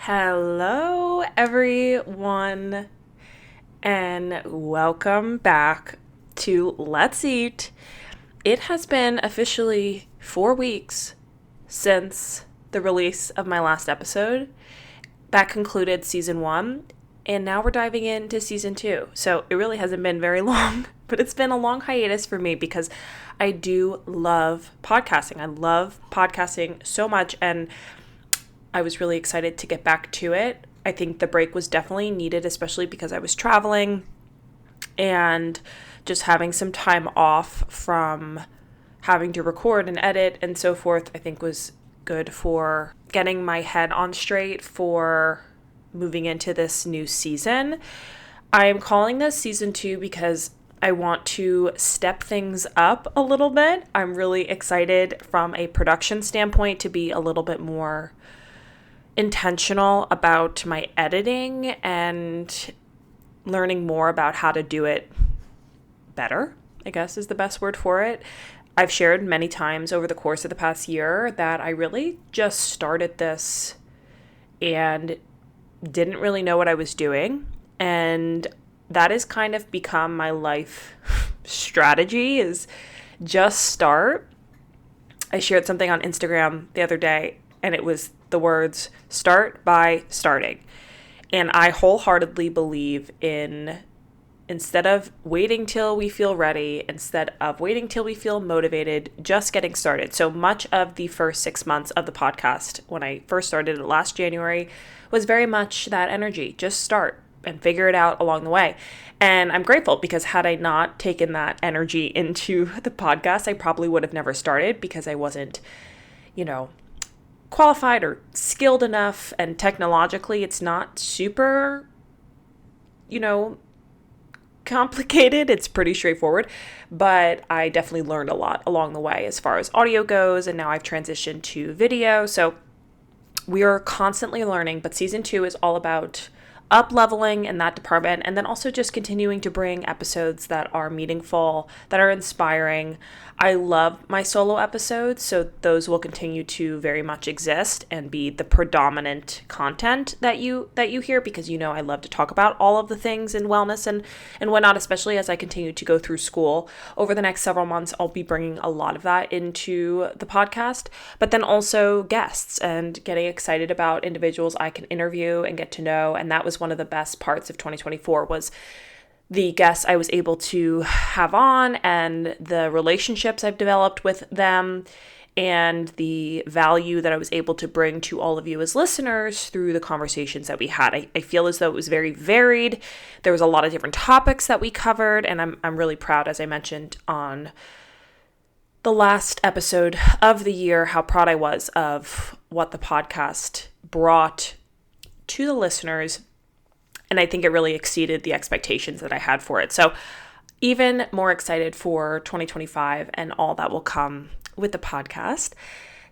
Hello, everyone, and welcome back to Let's Eat. It has been officially 4 weeks since the release of my last episode. That concluded season 1, and now we're diving into season 2. So it really hasn't been very long, but it's been a long hiatus for me because I do love podcasting. I love podcasting so much, and I was really excited to get back to it. I think the break was definitely needed, especially because I was traveling and just having some time off from having to record and edit and so forth, I think was good for getting my head on straight for moving into this new season. I am calling this season 2 because I want to step things up a little bit. I'm really excited from a production standpoint to be a little bit more intentional about my editing and learning more about how to do it better, I guess is the best word for it. I've shared many times over the course of the past year that I really just started this and didn't really know what I was doing. And that has kind of become my life strategy, is just start. I shared something on Instagram the other day, and it was the words, start by starting. And I wholeheartedly believe in, instead of waiting till we feel ready, instead of waiting till we feel motivated, just getting started. So much of the first 6 months of the podcast, when I first started it last January, was very much that energy. Just start and figure it out along the way. And I'm grateful because had I not taken that energy into the podcast, I probably would have never started because I wasn't, qualified or skilled enough, and technologically it's not super, complicated. It's pretty straightforward, but I definitely learned a lot along the way as far as audio goes, and now I've transitioned to video. So we are constantly learning, but season 2 is all about up-leveling in that department, and then also just continuing to bring episodes that are meaningful, that are inspiring. I love my solo episodes, so those will continue to very much exist and be the predominant content that you hear, because I love to talk about all of the things in wellness and whatnot, especially as I continue to go through school. Over the next several months, I'll be bringing a lot of that into the podcast, but then also guests and getting excited about individuals I can interview and get to know. And that was one of the best parts of 2024 was the guests I was able to have on and the relationships I've developed with them and the value that I was able to bring to all of you as listeners through the conversations that we had. I feel as though it was very varied. There was a lot of different topics that we covered, and I'm really proud, as I mentioned on the last episode of the year, how proud I was of what the podcast brought to the listeners. And I think it really exceeded the expectations that I had for it. So even more excited for 2025 and all that will come with the podcast.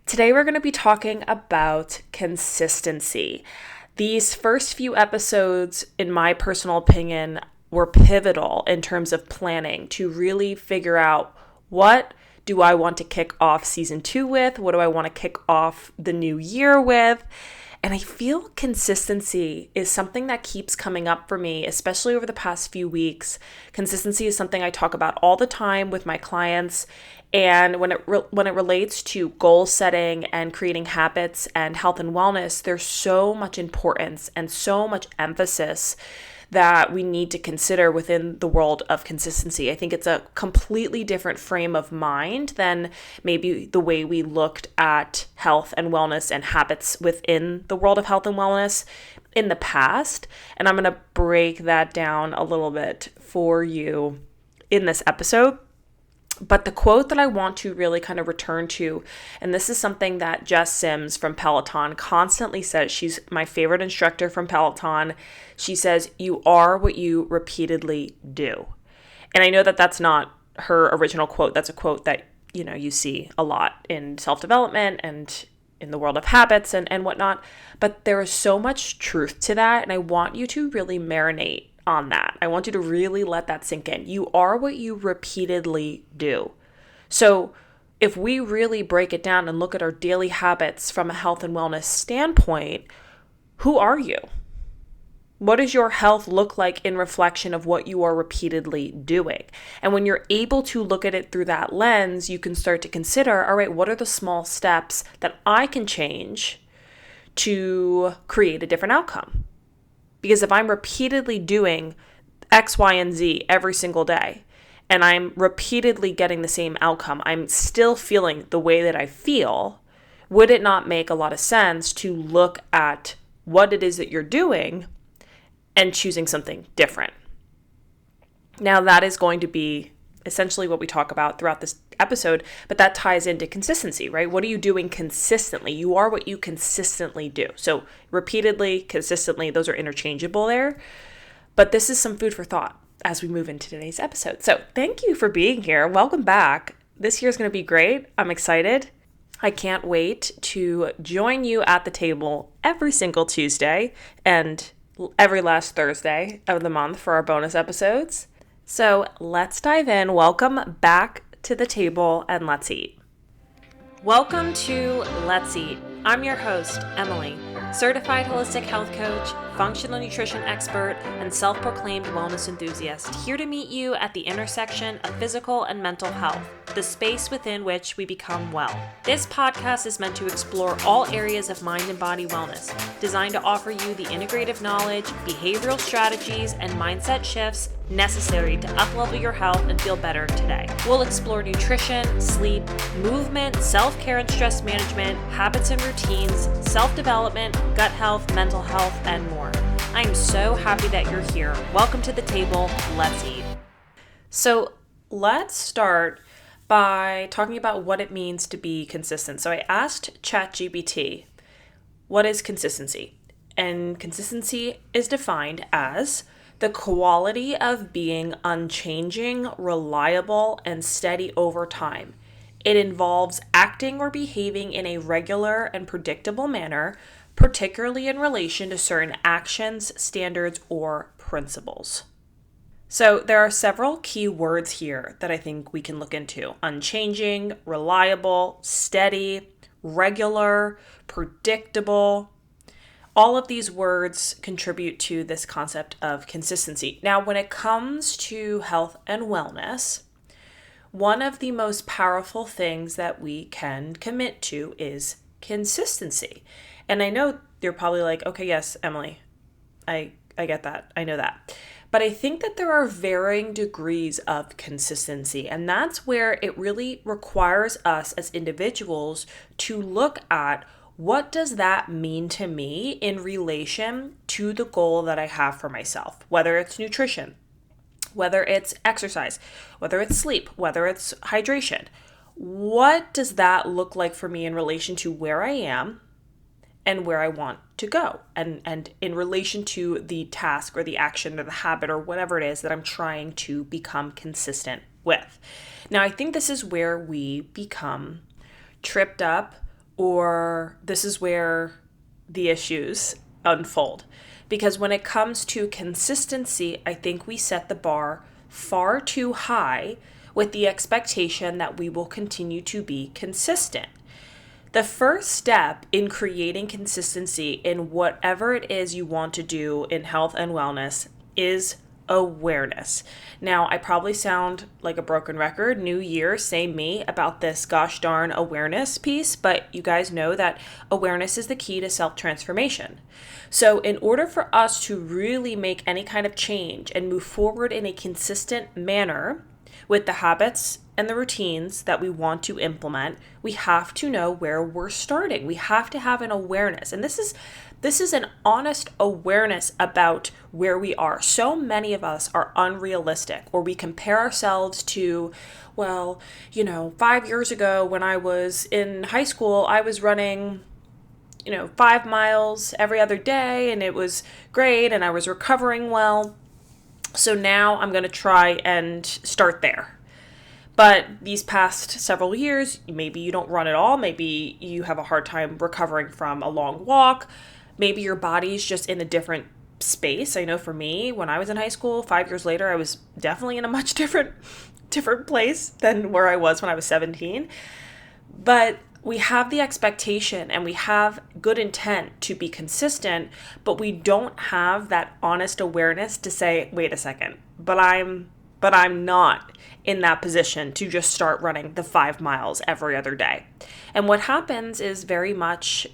Today, we're going to be talking about consistency. These first few episodes, in my personal opinion, were pivotal in terms of planning to really figure out, what do I want to kick off season 2 with? What do I want to kick off the new year with? And I feel consistency is something that keeps coming up for me, especially over the past few weeks. Consistency is something I talk about all the time with my clients. And when it relates to goal setting and creating habits and health and wellness, there's so much importance and so much emphasis that we need to consider within the world of consistency. I think it's a completely different frame of mind than maybe the way we looked at health and wellness and habits within the world of health and wellness in the past. And I'm going to break that down a little bit for you in this episode. But the quote that I want to really kind of return to, and this is something that Jess Sims from Peloton constantly says. She's my favorite instructor from Peloton. She says, "You are what you repeatedly do." And I know that that's not her original quote. That's a quote that, you see a lot in self-development and in the world of habits and whatnot. But there is so much truth to that. And I want you to really marinate on that. I want you to really let that sink in. You are what you repeatedly do. So if we really break it down and look at our daily habits from a health and wellness standpoint, who are you? What does your health look like in reflection of what you are repeatedly doing? And when you're able to look at it through that lens, you can start to consider, all right, what are the small steps that I can change to create a different outcome? Because if I'm repeatedly doing X, Y, and Z every single day, and I'm repeatedly getting the same outcome, I'm still feeling the way that I feel, would it not make a lot of sense to look at what it is that you're doing and choosing something different? Now, that is going to be essentially what we talk about throughout this episode, but that ties into consistency, right? What are you doing consistently? You are what you consistently do. So repeatedly, consistently, those are interchangeable there. But this is some food for thought as we move into today's episode. So thank you for being here. Welcome back. This year is going to be great. I'm excited. I can't wait to join you at the table every single Tuesday and every last Thursday of the month for our bonus episodes. So let's dive in. Welcome back to the table and let's eat. Welcome to Let's Eat. I'm your host, Emily, certified holistic health coach, functional nutrition expert, and self-proclaimed wellness enthusiast, here to meet you at the intersection of physical and mental health, the space within which we become well. This podcast is meant to explore all areas of mind and body wellness, designed to offer you the integrative knowledge, behavioral strategies, and mindset shifts necessary to uplevel your health and feel better today. We'll explore nutrition, sleep, movement, self-care and stress management, habits and routines, self-development, gut health, mental health, and more. I am so happy that you're here. Welcome to the table. Let's eat. So let's start by talking about what it means to be consistent. So I asked ChatGPT, what is consistency? And consistency is defined as the quality of being unchanging, reliable, and steady over time. It involves acting or behaving in a regular and predictable manner, particularly in relation to certain actions, standards, or principles. So there are several key words here that I think we can look into: unchanging, reliable, steady, regular, predictable. All of these words contribute to this concept of consistency. Now, when it comes to health and wellness, one of the most powerful things that we can commit to is consistency. And I know you're probably like, okay, yes, Emily, I get that. I know that. But I think that there are varying degrees of consistency, and that's where it really requires us as individuals to look at what does that mean to me in relation to the goal that I have for myself, whether it's nutrition, whether it's exercise, whether it's sleep, whether it's hydration. What does that look like for me in relation to where I am and where I want to go, and in relation to the task or the action or the habit or whatever it is that I'm trying to become consistent with? Now, I think this is where we become tripped up, or this is where the issues unfold. Because when it comes to consistency, I think we set the bar far too high with the expectation that we will continue to be consistent. The first step in creating consistency in whatever it is you want to do in health and wellness is awareness. Now, I probably sound like a broken record, new year, same me, about this gosh darn awareness piece, but you guys know that awareness is the key to self-transformation. So in order for us to really make any kind of change and move forward in a consistent manner with the habits and the routines that we want to implement, we have to know where we're starting. We have to have an awareness. And this is an honest awareness about where we are. So many of us are unrealistic, or we compare ourselves to, 5 years ago when I was in high school, I was running 5 miles every other day and it was great and I was recovering well. So now I'm going to try and start there. But these past several years, maybe you don't run at all. Maybe you have a hard time recovering from a long walk. Maybe your body's just in a different space. I know for me, when I was in high school, 5 years later, I was definitely in a much different place than where I was when I was 17. But We have the expectation and we have good intent to be consistent, but we don't have that honest awareness to say, wait a second, but I'm not in that position to just start running the 5 miles every other day. And what happens is very much,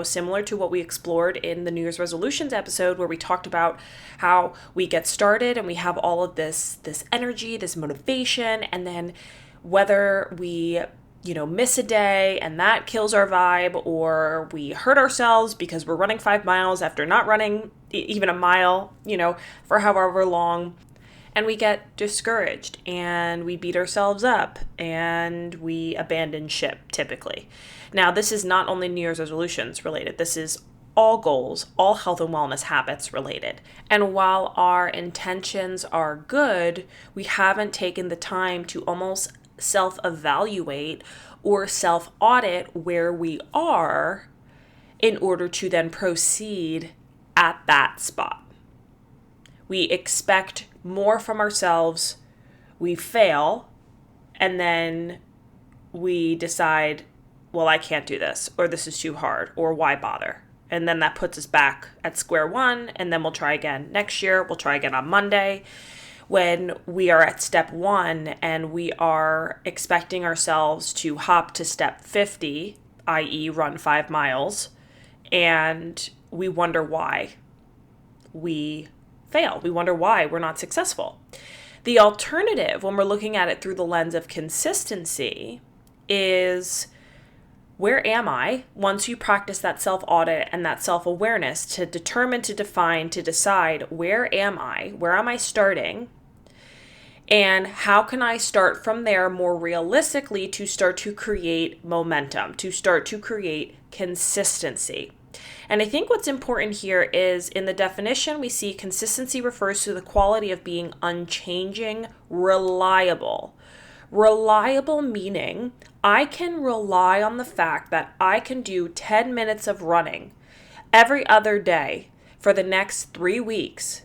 similar to what we explored in the New Year's resolutions episode, where we talked about how we get started and we have all of this energy, this motivation, and then whether we miss a day and that kills our vibe, or we hurt ourselves because we're running 5 miles after not running even a mile, for however long. And we get discouraged and we beat ourselves up and we abandon ship typically. Now, this is not only New Year's resolutions related. This is all goals, all health and wellness habits related. And while our intentions are good, we haven't taken the time to almost self-evaluate or self-audit where we are in order to then proceed at that spot. We expect more from ourselves, we fail, and then we decide, well, I can't do this, or this is too hard, or why bother? And then that puts us back at square one, and then we'll try again next year, we'll try again on Monday. When we are at step 1 and we are expecting ourselves to hop to step 50, i.e. run 5 miles, and we wonder why we fail. We wonder why we're not successful. The alternative, when we're looking at it through the lens of consistency, is where am I? Once you practice that self-audit and that self-awareness to determine, to define, to decide, where am I? Where am I starting? And how can I start from there more realistically to start to create momentum, to start to create consistency? And I think what's important here is in the definition, we see consistency refers to the quality of being unchanging, reliable. Reliable meaning I can rely on the fact that I can do 10 minutes of running every other day for the next 3 weeks.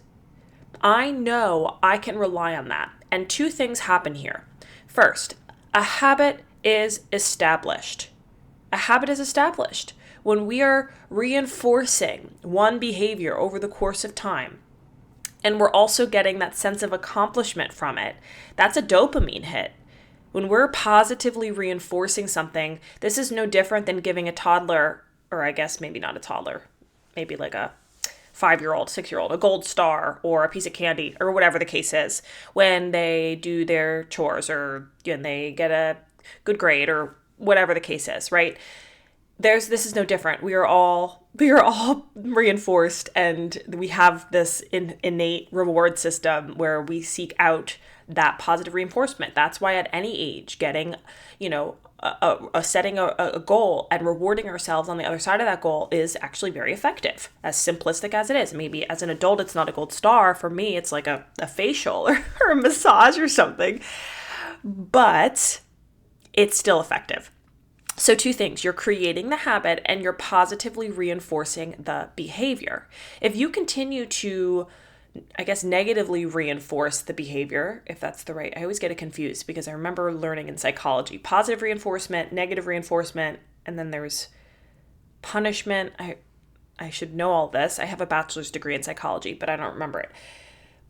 I know I can rely on that. And 2 things happen here. First, a habit is established. A habit is established. When we are reinforcing one behavior over the course of time, and we're also getting that sense of accomplishment from it, that's a dopamine hit. When we're positively reinforcing something, this is no different than giving a toddler, or I guess maybe not a toddler, maybe like a 5-year-old, 6-year-old, a gold star or a piece of candy or whatever the case is when they do their chores or when they get a good grade or whatever the case is, right? This is no different. We are all reinforced, and we have this innate reward system where we seek out that positive reinforcement. That's why at any age, getting, setting a goal and rewarding ourselves on the other side of that goal is actually very effective, as simplistic as it is. Maybe as an adult, it's not a gold star. For me, it's like a facial or a massage or something, but it's still effective. So 2 things, you're creating the habit and you're positively reinforcing the behavior. If you continue to, negatively reinforce the behavior, if that's the right, I always get it confused because I remember learning in psychology, positive reinforcement, negative reinforcement, and then there's punishment. I should know all this. I have a bachelor's degree in psychology, but I don't remember it.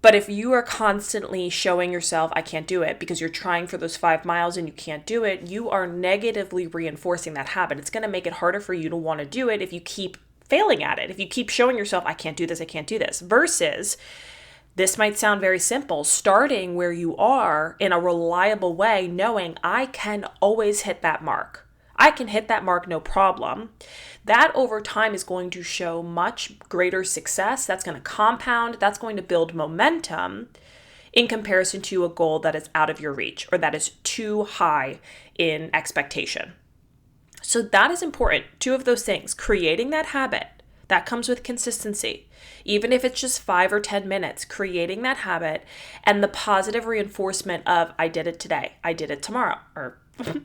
But if you are constantly showing yourself, I can't do it, because you're trying for those 5 miles and you can't do it, you are negatively reinforcing that habit. It's going to make it harder for you to want to do it if you keep failing at it. If you keep showing yourself, I can't do this, I can't do this, versus, this might sound very simple, starting where you are in a reliable way, knowing I can always hit that mark. I can hit that mark, no problem. That over time is going to show much greater success. That's going to compound. That's going to build momentum in comparison to a goal that is out of your reach or that is too high in expectation. So that is important. 2 of those things, creating that habit, that comes with consistency. Even if it's just 5 or 10 minutes, creating that habit and the positive reinforcement of I did it today, I did it tomorrow, or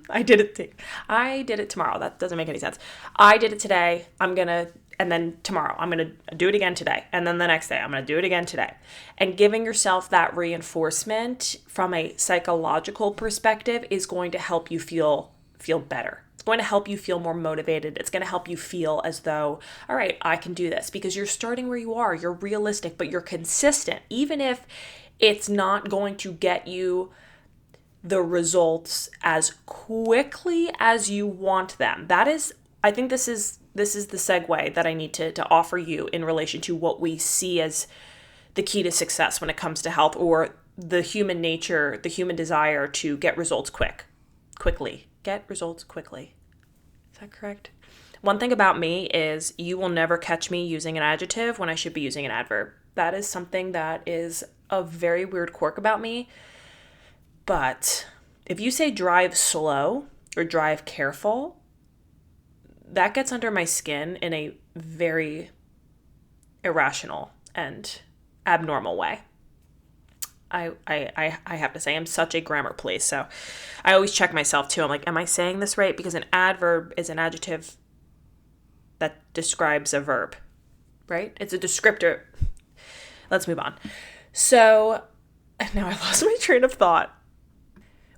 I did it tomorrow. That doesn't make any sense. I did it today. And then tomorrow, I'm going to do it again today. And then the next day, I'm going to do it again today. And giving yourself that reinforcement from a psychological perspective is going to help you feel better. It's going to help you feel more motivated. It's going to help you feel as though, all right, I can do this, because you're starting where you are. You're realistic, but you're consistent. Even if it's not going to get you the results as quickly as you want them. I think this is the segue that I need to offer you in relation to what we see as the key to success when it comes to health, or the human nature, the human desire to get results quickly. Get results quickly. Is that correct? One thing about me is you will never catch me using an adjective when I should be using an adverb. That is something that is a very weird quirk about me. But if you say drive slow or drive careful, that gets under my skin in a very irrational and abnormal way. I have to say, I'm such a grammar police, so I always check myself too. I'm like, am I saying this right? Because an adverb is an adjective that describes a verb, right? It's a descriptor. Let's move on. So now I lost my train of thought.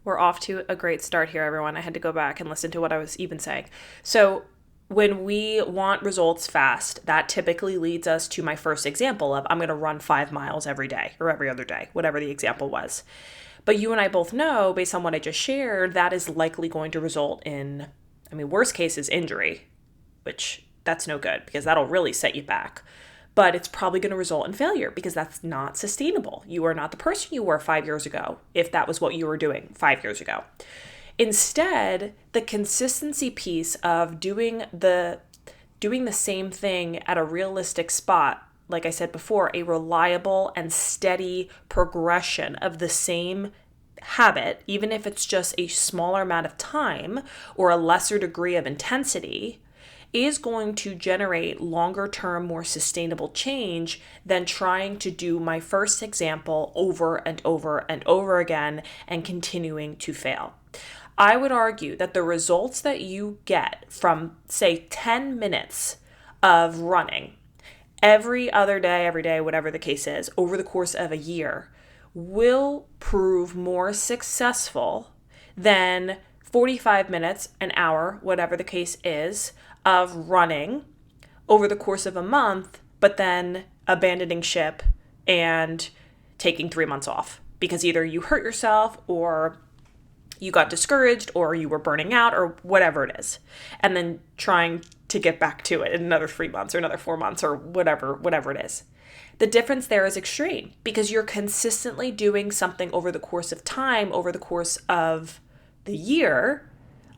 We're off to a great start here, everyone. I had to go back and listen to what I was even saying. So when we want results fast, that typically leads us to my first example of I'm going to run 5 miles every day or every other day, whatever the example was. But you and I both know, based on what I just shared, that is likely going to result in, worst case is injury, which that's no good because that'll really set you back. But it's probably going to result in failure because that's not sustainable. You are not the person you were 5 years ago if that was what you were doing 5 years ago. Instead, the consistency piece of doing the same thing at a realistic spot, like I said before, a reliable and steady progression of the same habit, even if it's just a smaller amount of time or a lesser degree of intensity, is going to generate longer term, more sustainable change than trying to do my first example over and over and over again and continuing to fail. I would argue that the results that you get from, say, 10 minutes of running every other day, every day, whatever the case is, over the course of a year, will prove more successful than 45 minutes, an hour, whatever the case is, of running over the course of a month, but then abandoning ship and taking 3 months off because either you hurt yourself or you got discouraged or you were burning out or whatever it is, and then trying to get back to it in another 3 months or another 4 months or whatever it is. The difference there is extreme because you're consistently doing something over the course of time, over the course of the year,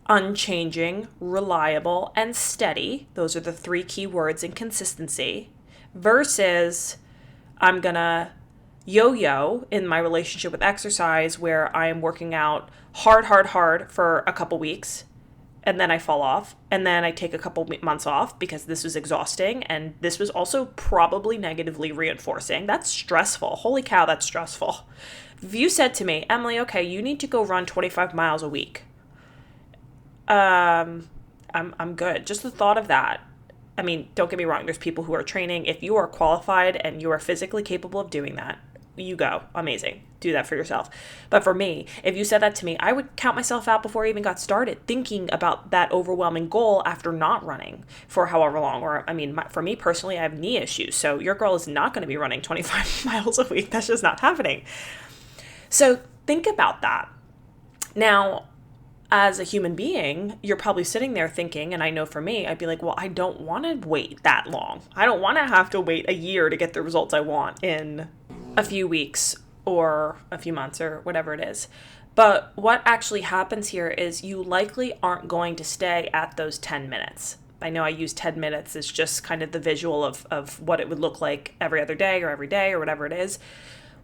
unchanging, reliable, and steady. Those are the 3 key words in consistency, versus I'm gonna yo-yo in my relationship with exercise where I am working out hard for a couple weeks and then I fall off and then I take a couple months off because this was exhausting and this was also probably negatively reinforcing. That's stressful. Holy cow, that's stressful. If you said to me, Emily, okay, you need to go run 25 miles a week. I'm good. Just the thought of that. Don't get me wrong. There's people who are training. If you are qualified and you are physically capable of doing that, you go. Amazing. Do that for yourself. But for me, if you said that to me, I would count myself out before I even got started thinking about that overwhelming goal after not running for however long. Or, for me personally, I have knee issues. So your girl is not going to be running 25 miles a week. That's just not happening. So think about that. Now, as a human being, you're probably sitting there thinking, and I know for me, I'd be like, well, I don't want to wait that long. I don't want to have to wait a year to get the results I want in a few weeks or a few months or whatever it is. But what actually happens here is you likely aren't going to stay at those 10 minutes. I know I use 10 minutes as just kind of the visual of what it would look like every other day or whatever it is.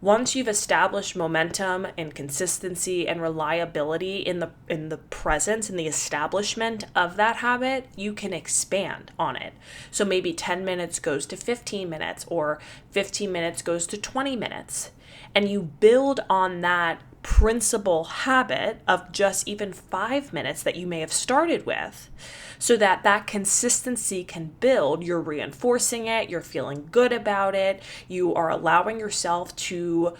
Once you've established momentum and consistency and reliability in the presence and the establishment of that habit, you can expand on it. So maybe 10 minutes goes to 15 minutes or 15 minutes goes to 20 minutes. And you build on that principal habit of just even 5 minutes that you may have started with, so that that consistency can build. You're reinforcing it, you're feeling good about it, you are allowing yourself to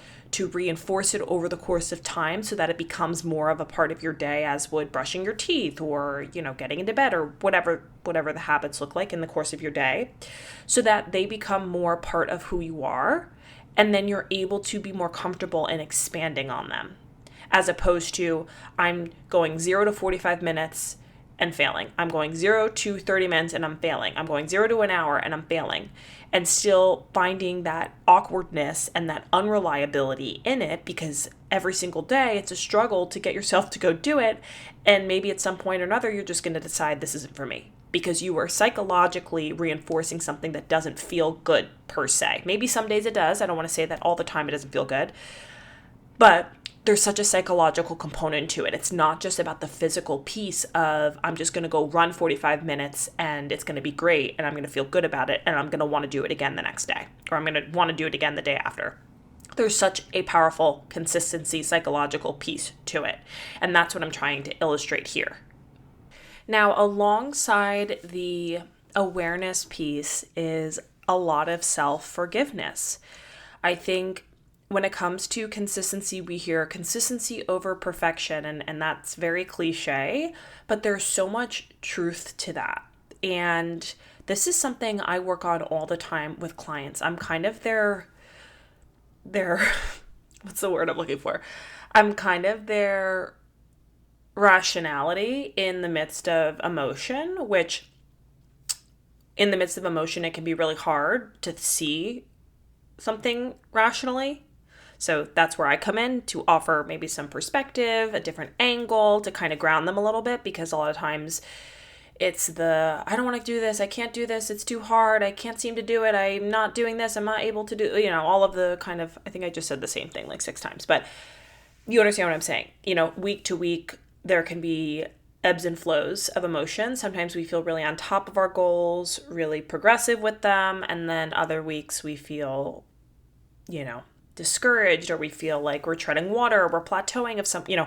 reinforce it over the course of time so that it becomes more of a part of your day, as would brushing your teeth or, getting into bed, or whatever the habits look like in the course of your day, so that they become more part of who you are. And then you're able to be more comfortable in expanding on them, as opposed to I'm going 0 to 45 minutes and failing. I'm going 0 to 30 minutes and I'm failing. I'm going 0 to an hour and I'm failing. And still finding that awkwardness and that unreliability in it, because every single day it's a struggle to get yourself to go do it. And maybe at some point or another, you're just going to decide this isn't for me, because you are psychologically reinforcing something that doesn't feel good per se. Maybe some days it does. I don't want to say that all the time it doesn't feel good, but there's such a psychological component to it. It's not just about the physical piece of I'm just going to go run 45 minutes and it's going to be great and I'm going to feel good about it and I'm going to want to do it again the next day, or I'm going to want to do it again the day after. There's such a powerful consistency psychological piece to it. And that's what I'm trying to illustrate here. Now, alongside the awareness piece is a lot of self-forgiveness. I think when it comes to consistency, we hear consistency over perfection, and that's very cliche, but there's so much truth to that. And this is something I work on all the time with clients. I'm kind of their what's the word I'm looking for? I'm kind of their rationality in the midst of emotion, which in the midst of emotion, it can be really hard to see something rationally. So that's where I come in to offer maybe some perspective, a different angle to kind of ground them a little bit, because a lot of times it's I don't want to do this, I can't do this, it's too hard, I can't seem to do it, I'm not doing this, I'm not able to do, all of the kind of, I think I just said the same thing like 6 times, but you understand what I'm saying. Week to week, there can be ebbs and flows of emotion. Sometimes we feel really on top of our goals, really progressive with them, and then other weeks we feel, discouraged, or we feel like we're treading water, or we're plateauing of something.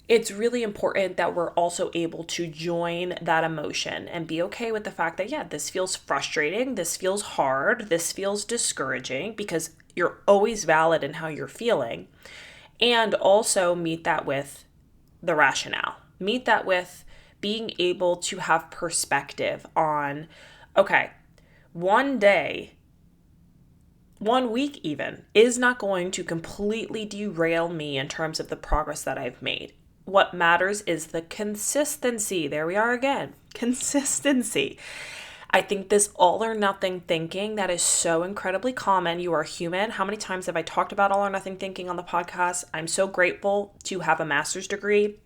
It's really important that we're also able to join that emotion and be okay with the fact that, yeah, this feels frustrating, this feels hard, this feels discouraging, because you're always valid in how you're feeling. And also meet that with the rationale. Meet that with being able to have perspective on, okay, one day, 1 week even, is not going to completely derail me in terms of the progress that I've made. What matters is the consistency. There we are again. Consistency. I think this all or nothing thinking that is so incredibly common. You are human. How many times have I talked about all or nothing thinking on the podcast? I'm so grateful to have a master's degree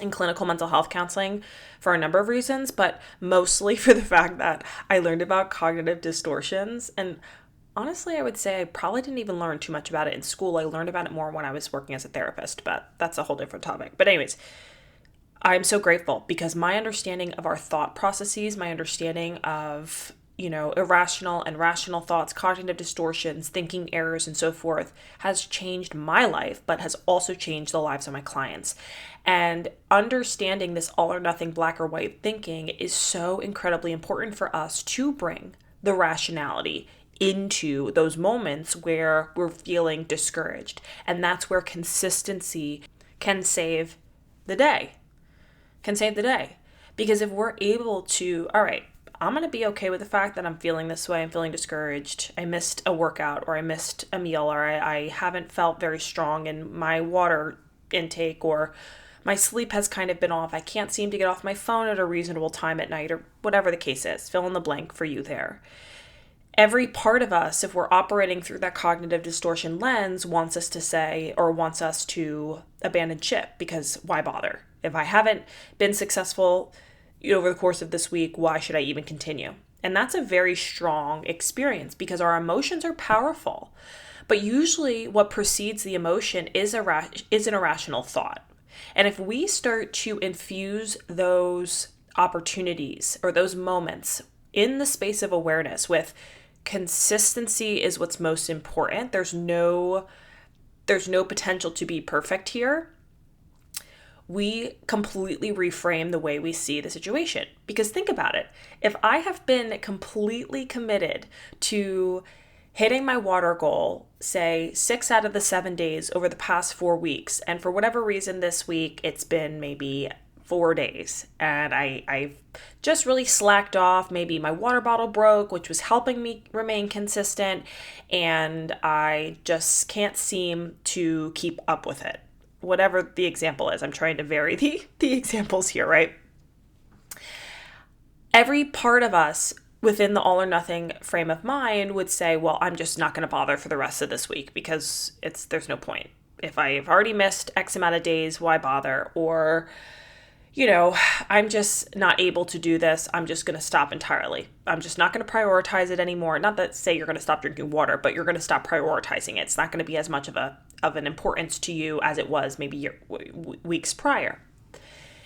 in clinical mental health counseling for a number of reasons, but mostly for the fact that I learned about cognitive distortions. And honestly, I would say I probably didn't even learn too much about it in school. I learned about it more when I was working as a therapist, but that's a whole different topic. But anyways, I'm so grateful, because my understanding of our thought processes, my understanding of, irrational and rational thoughts, cognitive distortions, thinking errors, and so forth has changed my life, but has also changed the lives of my clients. And understanding this all or nothing, black or white thinking is so incredibly important for us to bring the rationality into those moments where we're feeling discouraged. And that's where consistency can save the day. Because if we're able to, all right, I'm going to be okay with the fact that I'm feeling this way, I'm feeling discouraged, I missed a workout, or I missed a meal, or I haven't felt very strong in my water intake, or my sleep has kind of been off, I can't seem to get off my phone at a reasonable time at night, or whatever the case is. Fill in the blank for you there. Every part of us, if we're operating through that cognitive distortion lens, wants us to say, or wants us to abandon ship, because why bother? If I haven't been successful over the course of this week, why should I even continue? And that's a very strong experience, because our emotions are powerful. But usually what precedes the emotion is an irrational thought. And if we start to infuse those opportunities or those moments in the space of awareness with consistency is what's most important. There's no there's no potential to be perfect here, we completely reframe the way we see the situation. Because think about it. If I have been completely committed to hitting my water goal, say 6 out of the 7 days over the past 4 weeks, and for whatever reason this week it's been maybe 4 days, and I've just really slacked off. Maybe my water bottle broke, which was helping me remain consistent, and I just can't seem to keep up with it. Whatever the example is, I'm trying to vary the examples here, right? Every part of us within the all or nothing frame of mind would say, well, I'm just not going to bother for the rest of this week because there's no point. If I've already missed X amount of days, why bother? Or, I'm just not able to do this. I'm just going to stop entirely. I'm just not going to prioritize it anymore. Not that say you're going to stop drinking water, but you're going to stop prioritizing it. It's not going to be as much of an importance to you as it was maybe weeks prior.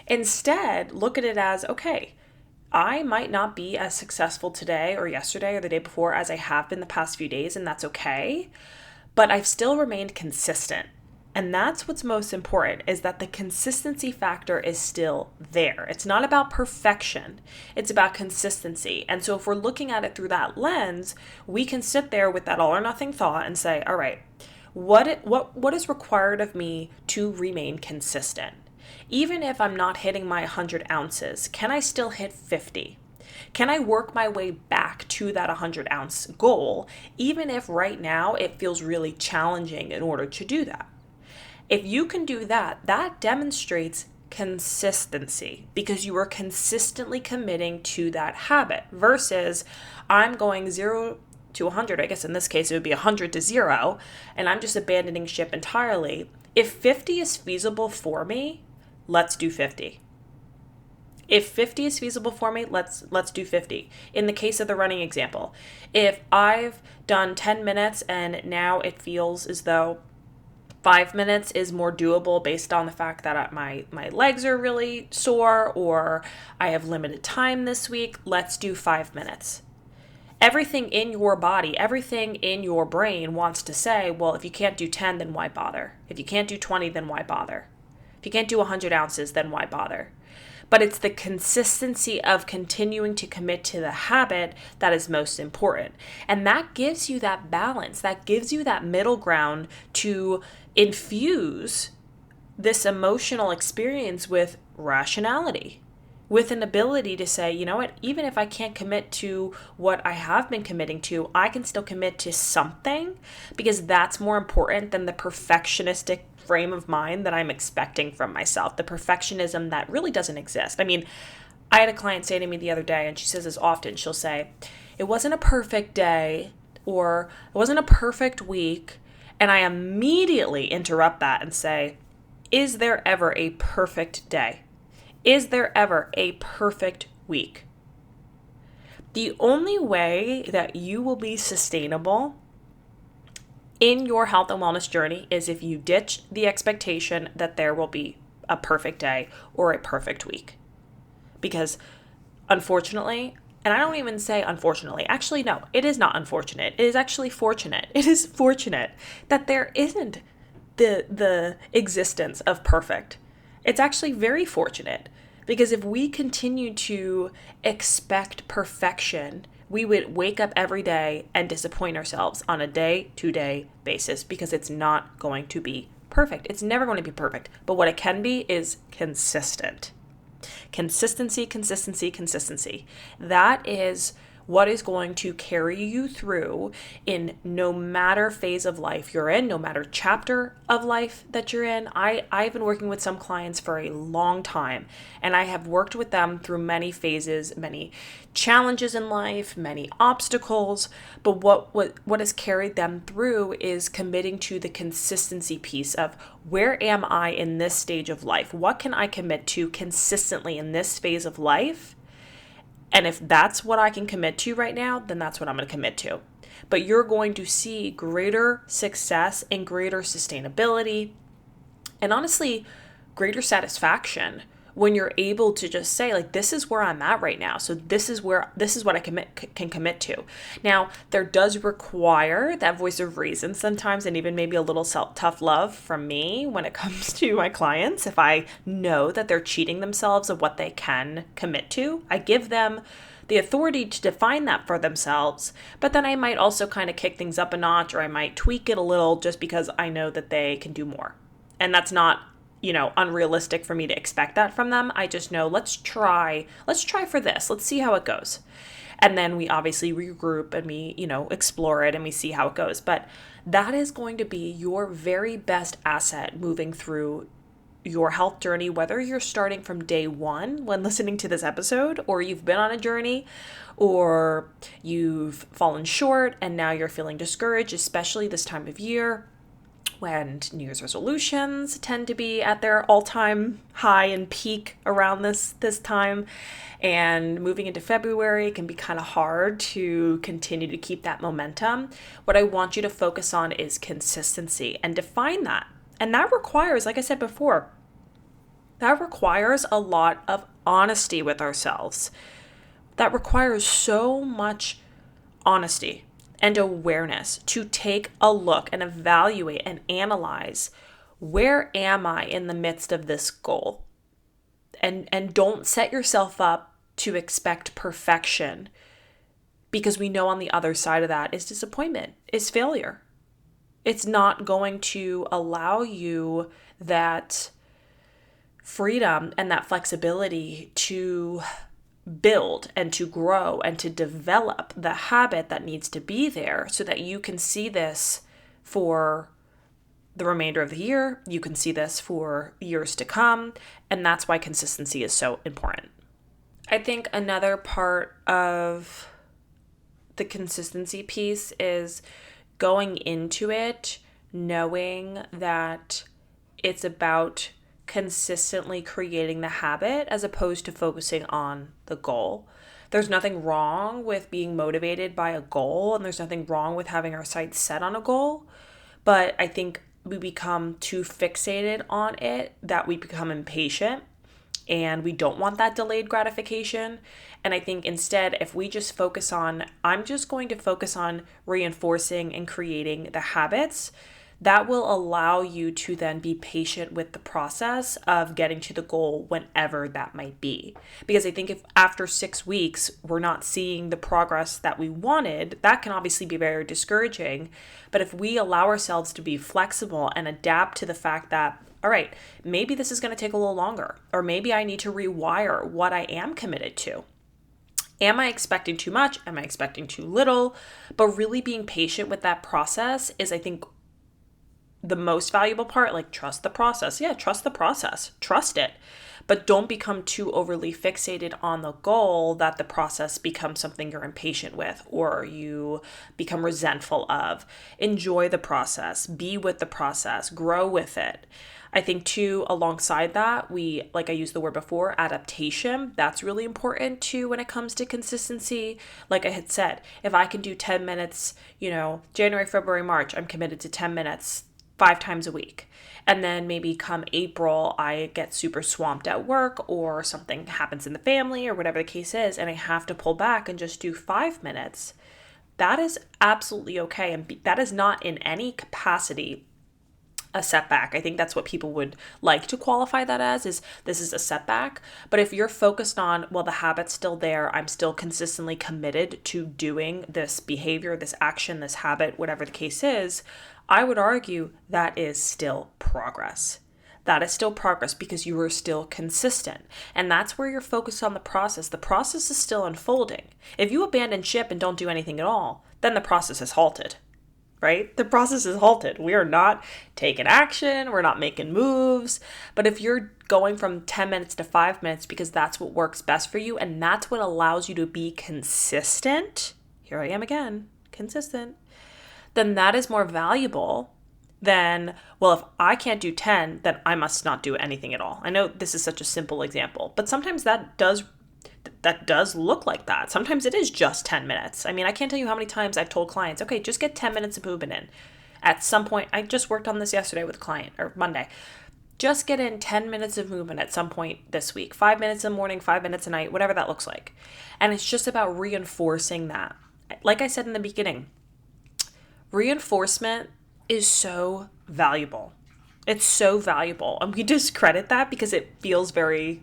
Instead, look at it as, okay, I might not be as successful today or yesterday or the day before as I have been the past few days, and that's okay, but I've still remained consistent. And that's what's most important, is that the consistency factor is still there. It's not about perfection. It's about consistency. And so if we're looking at it through that lens, we can sit there with that all or nothing thought and say, all right, what is required of me to remain consistent? Even if I'm not hitting my 100 ounces, can I still hit 50? Can I work my way back to that 100-ounce goal, even if right now it feels really challenging in order to do that? If you can do that, that demonstrates consistency because you are consistently committing to that habit versus I'm going 0 to 100. I guess in this case, it would be 100 to 0, and I'm just abandoning ship entirely. If 50 is feasible for me, let's do 50. If 50 is feasible for me, let's do 50. In the case of the running example, if I've done 10 minutes and now it feels as though 5 minutes is more doable based on the fact that my legs are really sore or I have limited time this week, let's do 5 minutes. Everything in your body, everything in your brain wants to say, well, if you can't do 10, then why bother? If you can't do 20, then why bother? If you can't do 100 ounces, then why bother? But it's the consistency of continuing to commit to the habit that is most important. And that gives you that balance, that gives you that middle ground to infuse this emotional experience with rationality, with an ability to say, you know what, even if I can't commit to what I have been committing to, I can still commit to something because that's more important than the perfectionistic frame of mind that I'm expecting from myself, the perfectionism that really doesn't exist. I mean, I had a client say to me the other day, and she says this often, she'll say, it wasn't a perfect day or it wasn't a perfect week. And I immediately interrupt that and say, is there ever a perfect day? Is there ever a perfect week? The only way that you will be sustainable in your health and wellness journey is if you ditch the expectation that there will be a perfect day or a perfect week. Because unfortunately, and I don't even say unfortunately, actually no, it is not unfortunate. It is actually fortunate. It is fortunate that there isn't the existence of perfect. It's actually very fortunate because if we continue to expect perfection, we would wake up every day and disappoint ourselves on a day-to-day basis because it's not going to be perfect. It's never going to be perfect. But what it can be is consistent. Consistency, consistency, consistency. That is what is going to carry you through in no matter phase of life you're in, no matter chapter of life that you're in. I've been working with some clients for a long time, and I have worked with them through many phases, many challenges in life, many obstacles, but what has carried them through is committing to the consistency piece of where am I in this stage of life? What can I commit to consistently in this phase of life? And if that's what I can commit to right now, then that's what I'm going to commit to. But you're going to see greater success and greater sustainability and honestly, greater satisfaction when you're able to just say, like, this is where I'm at right now. So this is what I can commit to. Now, there does require that voice of reason sometimes, and even maybe a little tough love from me when it comes to my clients. If I know that they're cheating themselves of what they can commit to, I give them the authority to define that for themselves, but then I might also kind of kick things up a notch, or I might tweak it a little just because I know that they can do more. And that's not, unrealistic for me to expect that from them. I just know, let's try for this. Let's see how it goes. And then we obviously regroup and we, explore it and we see how it goes. But that is going to be your very best asset moving through your health journey, whether you're starting from day one when listening to this episode, or you've been on a journey, or you've fallen short and now you're feeling discouraged, especially this time of year when New Year's resolutions tend to be at their all-time high and peak around this time. And moving into February, it can be kind of hard to continue to keep that momentum. What I want you to focus on is consistency and define that. And that requires, like I said before, that requires a lot of honesty with ourselves. That requires so much honesty and awareness to take a look and evaluate and analyze, where am I in the midst of this goal? And don't set yourself up to expect perfection, because we know on the other side of that is disappointment, is failure. It's not going to allow you that freedom and that flexibility to build and to grow and to develop the habit that needs to be there so that you can see this for the remainder of the year. You can see this for years to come. And that's why consistency is so important. I think another part of the consistency piece is going into it knowing that it's about consistently creating the habit as opposed to focusing on the goal. There's nothing wrong with being motivated by a goal, and there's nothing wrong with having our sights set on a goal, but I think we become too fixated on it that we become impatient, and we don't want that delayed gratification. And I think instead, if we just focus on, I'm just going to focus on reinforcing and creating the habits, that will allow you to then be patient with the process of getting to the goal whenever that might be. Because I think if after 6 weeks, we're not seeing the progress that we wanted, that can obviously be very discouraging. But if we allow ourselves to be flexible and adapt to the fact that, all right, maybe this is going to take a little longer, or maybe I need to rewire what I am committed to. Am I expecting too much? Am I expecting too little? But really being patient with that process is, I think, the most valuable part. Like, trust the process. Yeah, trust the process. Trust it. But don't become too overly fixated on the goal that the process becomes something you're impatient with or you become resentful of. Enjoy the process. Be with the process. Grow with it. I think too, alongside that, like I used the word before, adaptation. That's really important too when it comes to consistency. Like I had said, if I can do 10 minutes, January, February, March, I'm committed to 10 minutes 5 times a week. And then maybe come April, I get super swamped at work or something happens in the family or whatever the case is, and I have to pull back and just do 5 minutes. That is absolutely okay. And that is not in any capacity a setback. I think that's what people would like to qualify that as, is this is a setback. But if you're focused on, well, the habit's still there, I'm still consistently committed to doing this behavior, this action, this habit, whatever the case is, I would argue that is still progress. That is still progress because you are still consistent. And that's where you're focused on the process. The process is still unfolding. If you abandon ship and don't do anything at all, then the process has halted. Right? The process is halted. We are not taking action. We're not making moves. But if you're going from 10 minutes to 5 minutes because that's what works best for you and that's what allows you to be consistent, here I am again, consistent, then that is more valuable than, well, if I can't do 10, then I must not do anything at all. I know this is such a simple example, but sometimes that does look like that. Sometimes it is just 10 minutes. I mean, I can't tell you how many times I've told clients, okay, just get 10 minutes of movement in. At some point, I just worked on this yesterday with a client, or Monday. Just get in 10 minutes of movement at some point this week, 5 minutes in the morning, 5 minutes at night, whatever that looks like. And it's just about reinforcing that. Like I said in the beginning, reinforcement is so valuable. It's so valuable. And we discredit that because it feels very,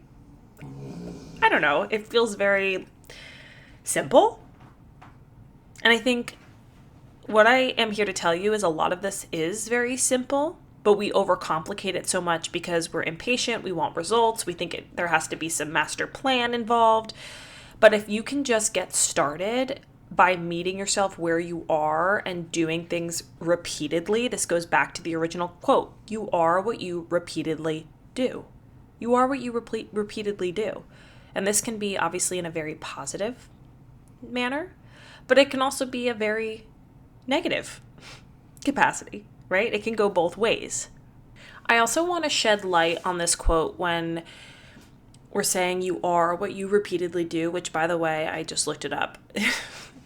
I don't know, it feels very simple. And I think what I am here to tell you is a lot of this is very simple, but we overcomplicate it so much because we're impatient, we want results, we think there has to be some master plan involved. But if you can just get started by meeting yourself where you are and doing things repeatedly, this goes back to the original quote, you are what you repeatedly do. You are what you repeatedly do. And this can be obviously in a very positive manner, but it can also be a very negative capacity, right? It can go both ways. I also want to shed light on this quote when we're saying you are what you repeatedly do, which, by the way, I just looked it up.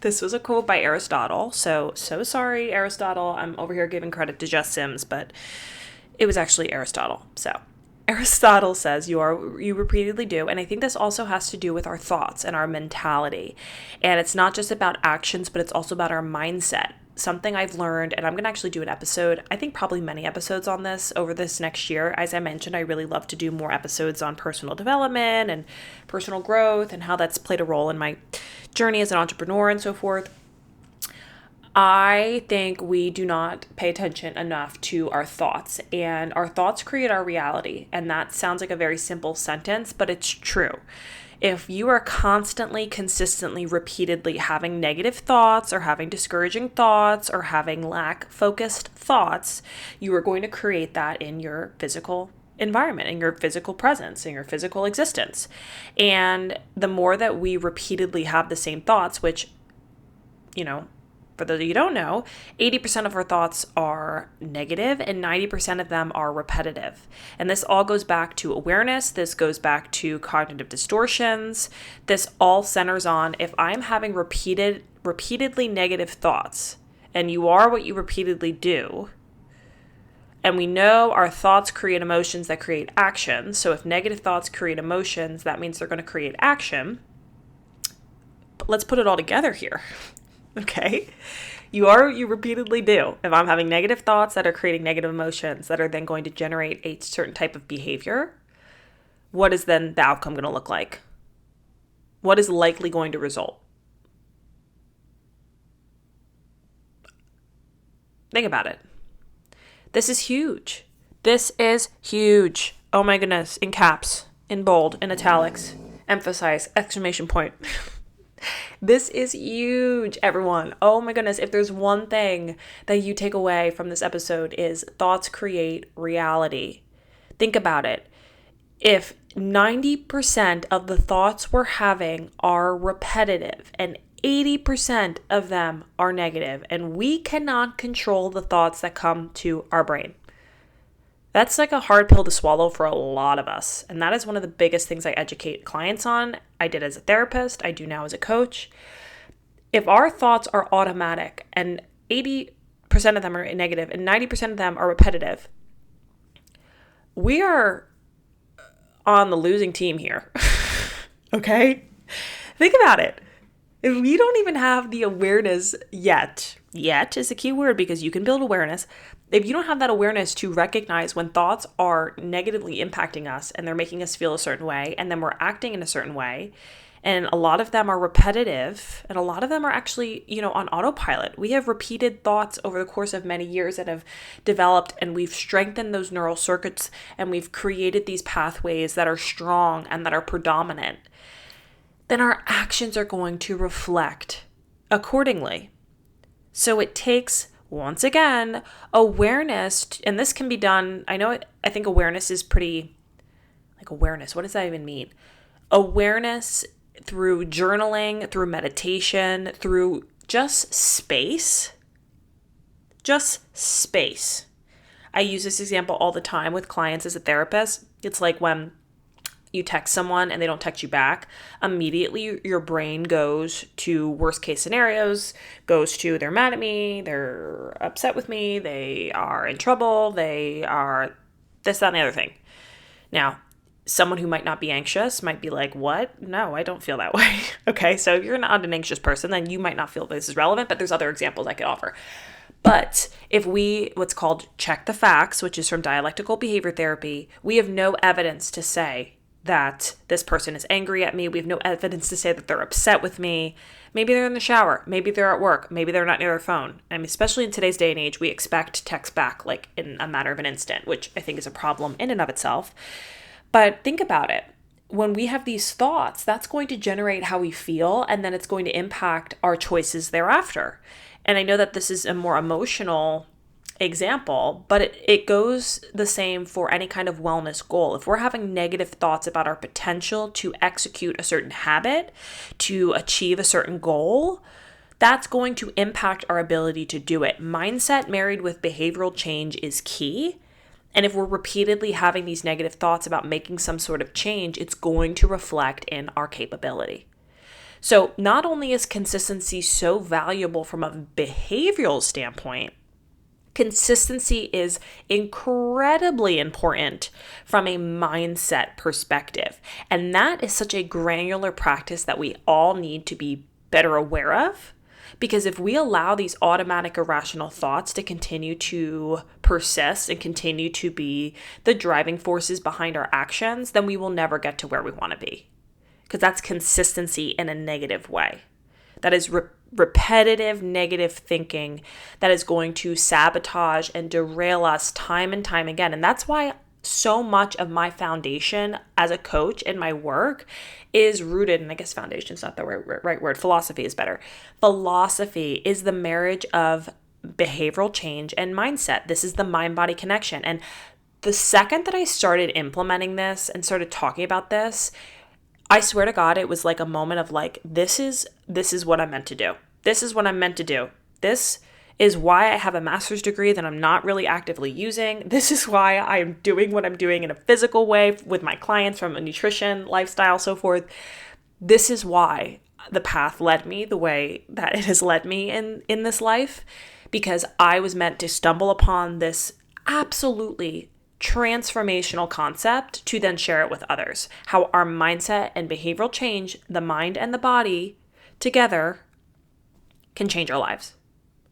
This was a quote by Aristotle. So sorry, Aristotle. I'm over here giving credit to Just Sims, but it was actually Aristotle. So Aristotle says you are what you repeatedly do. And I think this also has to do with our thoughts and our mentality. And it's not just about actions, but it's also about our mindset. Something I've learned, and I'm going to actually do an episode, I think probably many episodes on this over this next year. As I mentioned, I really love to do more episodes on personal development and personal growth and how that's played a role in my journey as an entrepreneur and so forth. I think we do not pay attention enough to our thoughts, and our thoughts create our reality. And that sounds like a very simple sentence, but it's true. If you are constantly, consistently, repeatedly having negative thoughts or having discouraging thoughts or having lack-focused thoughts, you are going to create that in your physical environment, in your physical presence, in your physical existence. And the more that we repeatedly have the same thoughts, which, for those of you who don't know, 80% of our thoughts are negative and 90% of them are repetitive. And this all goes back to awareness. This goes back to cognitive distortions. This all centers on if I'm having repeatedly negative thoughts, and you are what you repeatedly do, and we know our thoughts create emotions that create action. So if negative thoughts create emotions, that means they're going to create action. But let's put it all together here. Okay? You are what you repeatedly do. If I'm having negative thoughts that are creating negative emotions that are then going to generate a certain type of behavior, what is then the outcome going to look like? What is likely going to result? Think about it. This is huge. This is huge. Oh my goodness. In caps, in bold, in italics, emphasize, exclamation point. This is huge, everyone. Oh my goodness. If there's one thing that you take away from this episode is thoughts create reality. Think about it. If 90% of the thoughts we're having are repetitive and 80% of them are negative, and we cannot control the thoughts that come to our brain. That's like a hard pill to swallow for a lot of us. And that is one of the biggest things I educate clients on. I did as a therapist. I do now as a coach. If our thoughts are automatic and 80% of them are negative and 90% of them are repetitive, we are on the losing team here. Okay? Think about it. If we don't even have the awareness yet is a key word because you can build awareness. If you don't have that awareness to recognize when thoughts are negatively impacting us and they're making us feel a certain way, and then we're acting in a certain way, and a lot of them are repetitive, and a lot of them are actually, on autopilot. We have repeated thoughts over the course of many years that have developed, and we've strengthened those neural circuits, and we've created these pathways that are strong and that are predominant. Then our actions are going to reflect accordingly. So it takes, once again, awareness, and this can be done, I think awareness is pretty, awareness, what does that even mean? Awareness through journaling, through meditation, through just space. Just space. I use this example all the time with clients as a therapist. It's like when you text someone and they don't text you back, immediately your brain goes to worst case scenarios, goes to they're mad at me, they're upset with me, they are in trouble, they are this, that, and the other thing. Now, someone who might not be anxious might be like, what? No, I don't feel that way. Okay, so if you're not an anxious person, then you might not feel this is relevant, but there's other examples I could offer. But if we, what's called check the facts, which is from dialectical behavior therapy, we have no evidence to say that this person is angry at me. We have no evidence to say that they're upset with me. Maybe they're in the shower. Maybe they're at work. Maybe they're not near their phone. I mean, especially in today's day and age, we expect text back like in a matter of an instant, which I think is a problem in and of itself. But think about it. When we have these thoughts, that's going to generate how we feel, and then it's going to impact our choices thereafter. And I know that this is a more emotional example, but it goes the same for any kind of wellness goal. If we're having negative thoughts about our potential to execute a certain habit, to achieve a certain goal, that's going to impact our ability to do it. Mindset married with behavioral change is key. And if we're repeatedly having these negative thoughts about making some sort of change, it's going to reflect in our capability. So not only is consistency so valuable from a behavioral standpoint, consistency is incredibly important from a mindset perspective. And that is such a granular practice that we all need to be better aware of. Because if we allow these automatic irrational thoughts to continue to persist and continue to be the driving forces behind our actions, then we will never get to where we want to be. Because that's consistency in a negative way. That is repetitive negative thinking that is going to sabotage and derail us time and time again. And that's why so much of my foundation as a coach in my work is rooted, and I guess foundation is not the right word, philosophy is better. Philosophy is the marriage of behavioral change and mindset. This is the mind-body connection. And the second that I started implementing this and started talking about this, I swear to God, it was like a moment of like, this is what I'm meant to do. This is what I'm meant to do. This is why I have a master's degree that I'm not really actively using. This is why I'm doing what I'm doing in a physical way with my clients from a nutrition, lifestyle, so forth. This is why the path led me the way that it has led me in this life, because I was meant to stumble upon this absolutely transformational concept to then share it with others. How our mindset and behavioral change, the mind and the body together, can change our lives.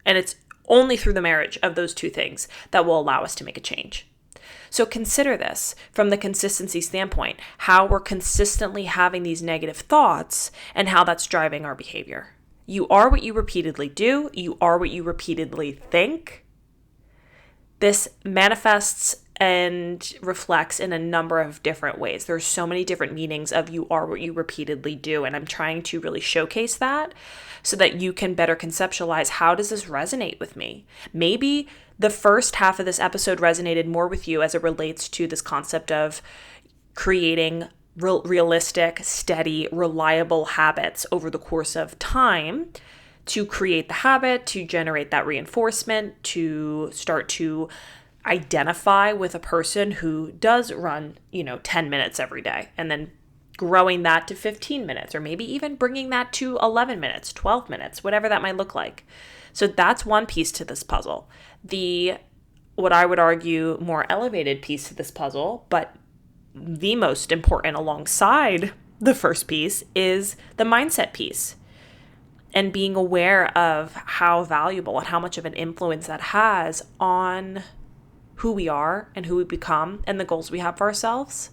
And it's only through the marriage of those two things that will allow us to make a change. So consider this from the consistency standpoint, how we're consistently having these negative thoughts and how that's driving our behavior. You are what you repeatedly do. You are what you repeatedly think. This manifests and reflects in a number of different ways. There's so many different meanings of you are what you repeatedly do. And I'm trying to really showcase that so that you can better conceptualize, how does this resonate with me? Maybe the first half of this episode resonated more with you as it relates to this concept of creating realistic, steady, reliable habits over the course of time to create the habit, to generate that reinforcement, to start to identify with a person who does run, 10 minutes every day, and then growing that to 15 minutes, or maybe even bringing that to 11 minutes, 12 minutes, whatever that might look like. So that's one piece to this puzzle. What I would argue, more elevated piece to this puzzle, but the most important alongside the first piece, is the mindset piece. And being aware of how valuable and how much of an influence that has on who we are and who we become and the goals we have for ourselves.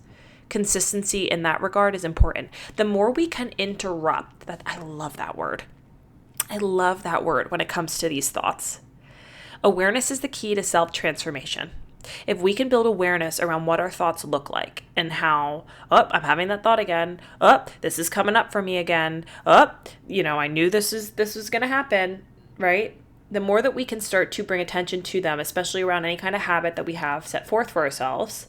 Consistency in that regard is important. The more we can interrupt, that I love that word. I love that word when it comes to these thoughts. Awareness is the key to self-transformation. If we can build awareness around what our thoughts look like and how, I'm having that thought again. This is coming up for me again. I knew this was going to happen, right? The more that we can start to bring attention to them, especially around any kind of habit that we have set forth for ourselves,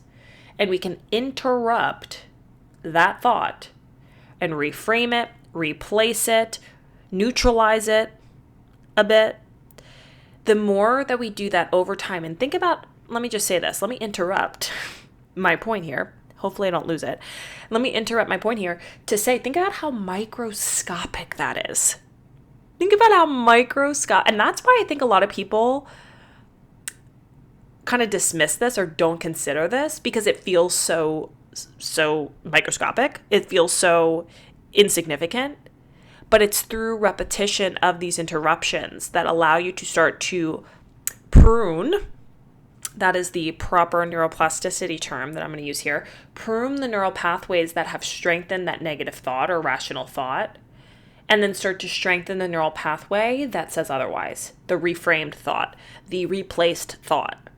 and we can interrupt that thought and reframe it, replace it, neutralize it a bit, the more that we do that over time. And think about, let me just say this, let me interrupt my point here. Hopefully I don't lose it. Let me interrupt my point here to say, think about how microscopic that is. Think about how microscopic, and that's why I think a lot of people kind of dismiss this or don't consider this because it feels so microscopic. It feels so insignificant. But it's through repetition of these interruptions that allow you to start to prune. That is the proper neuroplasticity term that I'm going to use here. Prune the neural pathways that have strengthened that negative thought or rational thought, and then start to strengthen the neural pathway that says otherwise. The reframed thought, the replaced thought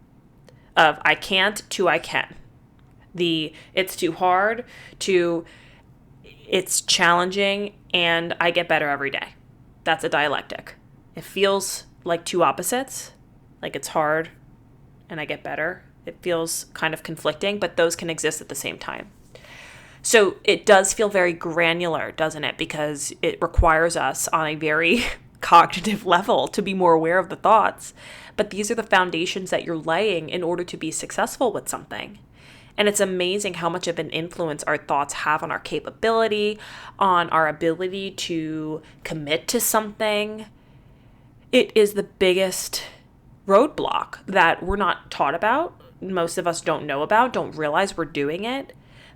of I can't to I can. The it's too hard to it's challenging and I get better every day. That's a dialectic. It feels like two opposites, like it's hard and I get better. It feels kind of conflicting, but those can exist at the same time. So it does feel very granular, doesn't it? Because it requires us on a very cognitive level to be more aware of the thoughts. But these are the foundations that you're laying in order to be successful with something. And it's amazing how much of an influence our thoughts have on our capability, on our ability to commit to something. It is the biggest roadblock that we're not taught about. Most of us don't know about, don't realize we're doing it.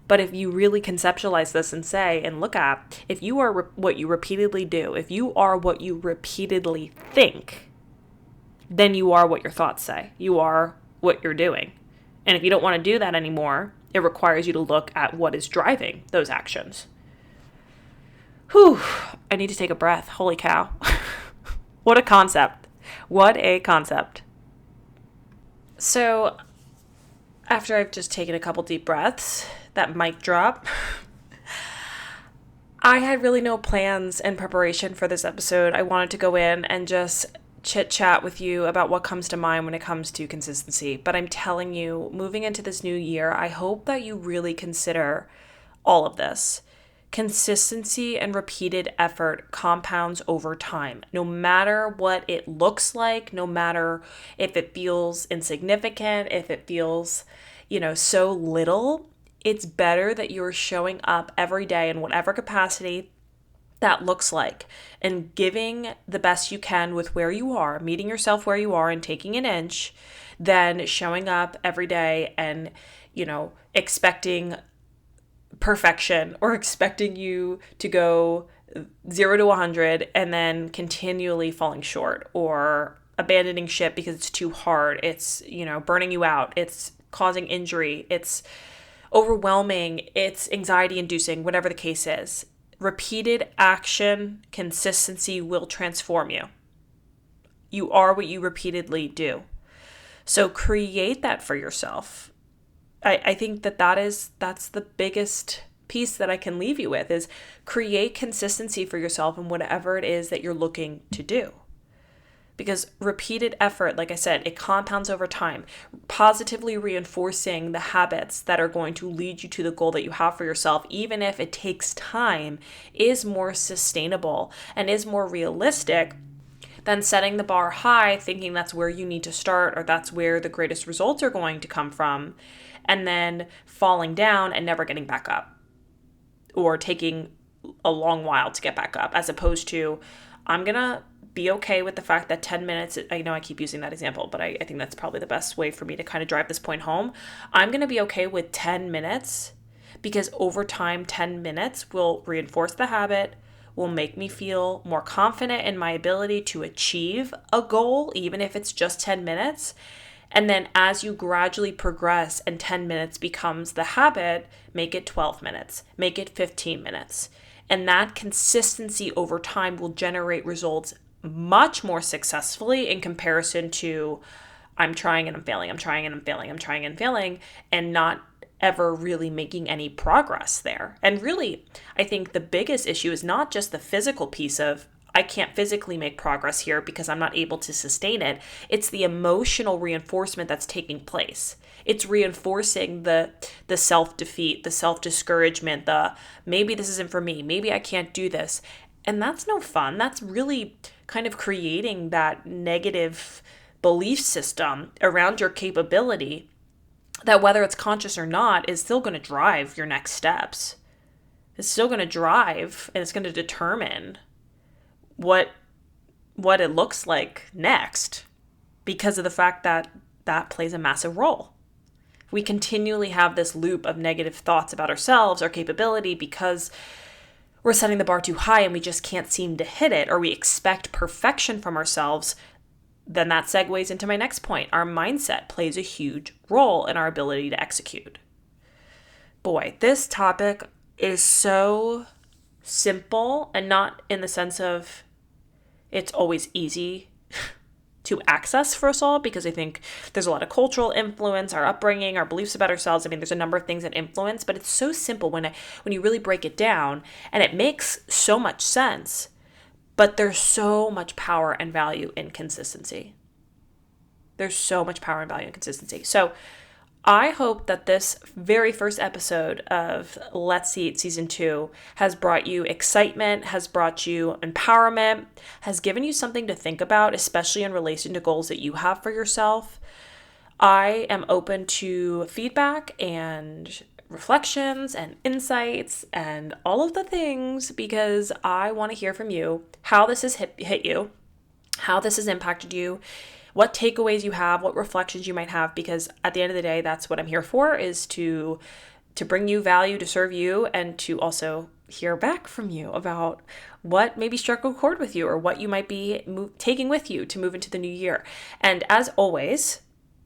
But if you really conceptualize this and say and look at, if you are what you repeatedly do, if you are what you repeatedly think, then you are what your thoughts say. You are what you're doing. And if you don't want to do that anymore, it requires you to look at what is driving those actions. Whew, I need to take a breath. Holy cow. What a concept. What a concept. So after I've just taken a couple deep breaths, that mic drop, I had really no plans in preparation for this episode. I wanted to go in and just chit chat with you about what comes to mind when it comes to consistency. But I'm telling you, moving into this new year, I hope that you really consider all of this. Consistency and repeated effort compounds over time. No matter what it looks like, no matter if it feels insignificant, if it feels, so little, it's better that you're showing up every day in whatever capacity that looks like and giving the best you can with where you are, meeting yourself where you are and taking an inch, than showing up every day and, expecting perfection or expecting you to go 0 to 100 and then continually falling short or abandoning ship because it's too hard. It's, burning you out. It's causing injury. It's overwhelming. It's anxiety inducing, whatever the case is. Repeated action, consistency will transform you. You are what you repeatedly do. So create that for yourself. I think that's the biggest piece that I can leave you with is create consistency for yourself in whatever it is that you're looking to do. Because repeated effort, like I said, it compounds over time, positively reinforcing the habits that are going to lead you to the goal that you have for yourself, even if it takes time, is more sustainable and is more realistic than setting the bar high, thinking that's where you need to start or that's where the greatest results are going to come from, and then falling down and never getting back up or taking a long while to get back up, as opposed to I'm going to be okay with the fact that 10 minutes, I know I keep using that example, but I think that's probably the best way for me to kind of drive this point home. I'm going to be okay with 10 minutes because over time, 10 minutes will reinforce the habit, will make me feel more confident in my ability to achieve a goal, even if it's just 10 minutes. And then as you gradually progress and 10 minutes becomes the habit, make it 12 minutes, make it 15 minutes. And that consistency over time will generate results much more successfully in comparison to I'm trying and I'm failing, I'm trying and I'm failing, I'm trying and failing, and not ever really making any progress there. And really, I think the biggest issue is not just the physical piece of I can't physically make progress here because I'm not able to sustain it. It's the emotional reinforcement that's taking place. It's reinforcing the self-defeat, the self-discouragement, the maybe this isn't for me, maybe I can't do this. And that's no fun. That's really kind of creating that negative belief system around your capability that, whether it's conscious or not, is still going to drive your next steps. It's still going to drive and it's going to determine what it looks like next, because of the fact that that plays a massive role. We continually have this loop of negative thoughts about ourselves, our capability, because we're setting the bar too high and we just can't seem to hit it, or we expect perfection from ourselves. Then that segues into my next point. Our mindset plays a huge role in our ability to execute. Boy, this topic is so simple, and not in the sense of it's always easy to access for us all, because I think there's a lot of cultural influence, our upbringing, our beliefs about ourselves. I mean, there's a number of things that influence, but it's so simple when you really break it down, and it makes so much sense. But there's so much power and value in consistency. There's so much power and value in consistency. So I hope that this very first episode of Let's Eat Season 2 has brought you excitement, has brought you empowerment, has given you something to think about, especially in relation to goals that you have for yourself. I am open to feedback and reflections and insights and all of the things, because I want to hear from you how this has hit you, how this has impacted you, what takeaways you have, what reflections you might have, because at the end of the day, that's what I'm here for, is to bring you value, to serve you, and to also hear back from you about what maybe struck a chord with you, or what you might be taking with you to move into the new year. And as always,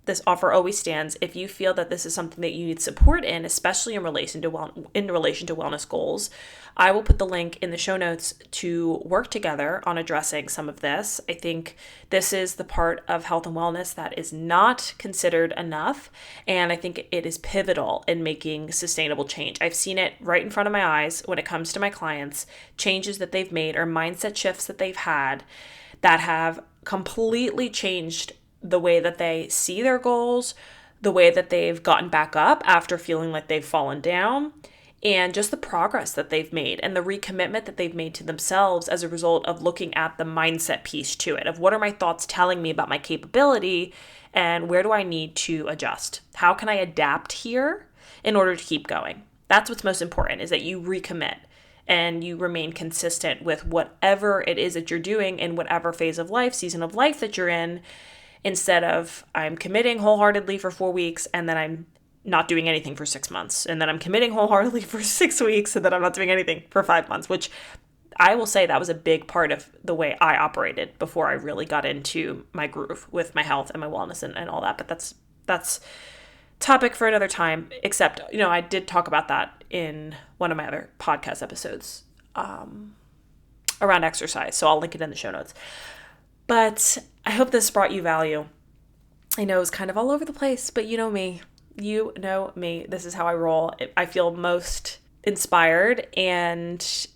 this offer always stands. If you feel that this is something that you need support in, especially in relation to wellness goals, I will put the link in the show notes to work together on addressing some of this. I think this is the part of health and wellness that is not considered enough, and I think it is pivotal in making sustainable change. I've seen it right in front of my eyes when it comes to my clients, changes that they've made or mindset shifts that they've had that have completely changed the way that they see their goals, the way that they've gotten back up after feeling like they've fallen down, and just the progress that they've made and the recommitment that they've made to themselves as a result of looking at the mindset piece to it, of what are my thoughts telling me about my capability, and where do I need to adjust? How can I adapt here in order to keep going? That's what's most important, is that you recommit and you remain consistent with whatever it is that you're doing in whatever phase of life, season of life that you're in, instead of I'm committing wholeheartedly for 4 weeks and then I'm not doing anything for 6 months, and then I'm committing wholeheartedly for 6 weeks and then I'm not doing anything for 5 months, which I will say that was a big part of the way I operated before I really got into my groove with my health and my wellness and all that. But that's topic for another time, except, I did talk about that in one of my other podcast episodes around exercise. So I'll link it in the show notes. But I hope this brought you value. I know it's kind of all over the place, but you know me. This is how I roll. I feel most inspired and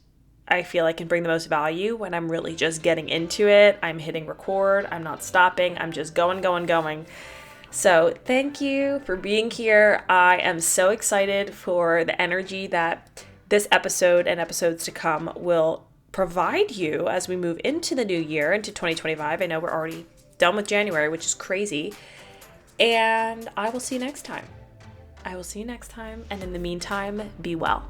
I feel I can bring the most value when I'm really just getting into it. I'm hitting record. I'm not stopping. I'm just going. So thank you for being here. I am so excited for the energy that this episode and episodes to come will provide you as we move into the new year, into 2025. I know we're already done with January, which is crazy. And I will see you next time. And in the meantime, be well.